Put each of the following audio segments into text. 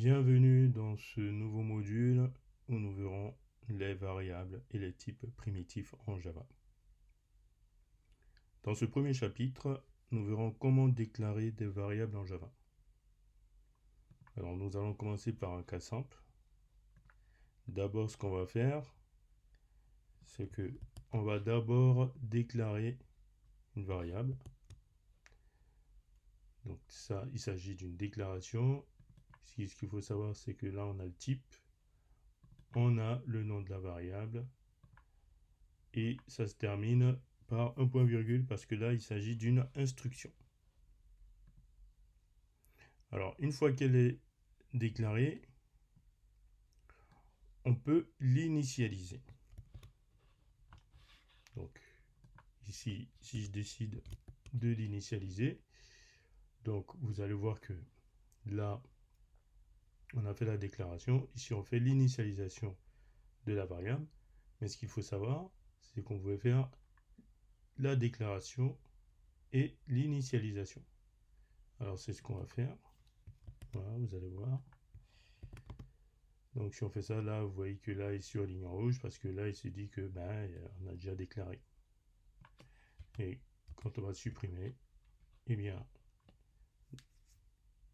Bienvenue dans ce nouveau module où nous verrons les variables et les types primitifs en Java. Dans ce premier chapitre, nous verrons comment déclarer des variables en Java. Alors nous allons commencer par un cas simple. D'abord, ce qu'on va faire, c'est que on va d'abord déclarer une variable. Donc ça, il s'agit d'une déclaration. Ce qu'il faut savoir, c'est que là, on a le type, on a le nom de la variable, et ça se termine par un point virgule parce que là, il s'agit d'une instruction. Alors, une fois qu'elle est déclarée, on peut l'initialiser. Donc, ici, si je décide de l'initialiser, donc vous allez voir que là, on a fait la déclaration. Ici, on fait l'initialisation de la variable. Mais ce qu'il faut savoir, c'est qu'on pouvait faire la déclaration et l'initialisation. Alors, c'est ce qu'on va faire. Voilà, vous allez voir. Donc, si on fait ça, là, vous voyez que là, il est surligné en rouge parce que là, il se dit que, on a déjà déclaré. Et quand on va supprimer, eh bien,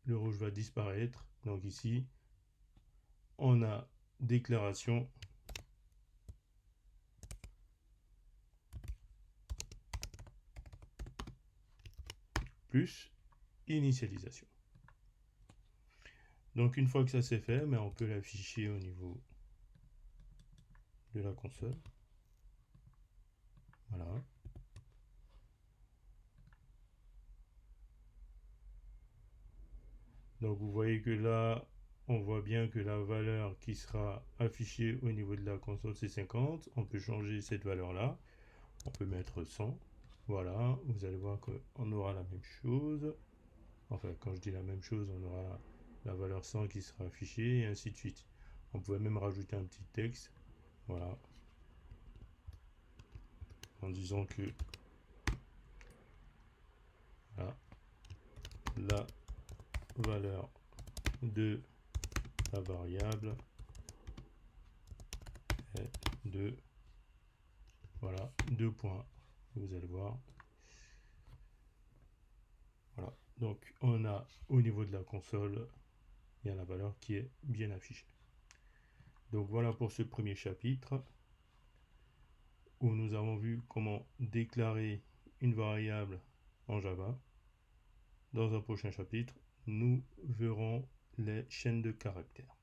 le rouge va disparaître. Donc ici, on a déclaration plus initialisation. Donc une fois que ça c'est fait, on peut l'afficher au niveau de la console. Voilà. Donc vous voyez que là, on voit bien que la valeur qui sera affichée au niveau de la console, c'est 50. On peut changer cette valeur-là. On peut mettre 100. Voilà, vous allez voir qu'on aura la même chose. Enfin, quand je dis la même chose, on aura la valeur 100 qui sera affichée et ainsi de suite. On pouvait même rajouter un petit texte. Voilà. En disant que voilà, la valeur de la variable est de, voilà, 2 points. Vous allez voir. Voilà. Donc, on a au niveau de la console, il y a la valeur qui est bien affichée. Donc, voilà pour ce premier chapitre où nous avons vu comment déclarer une variable en Java. Dans un prochain chapitre, nous verrons les chaînes de caractères.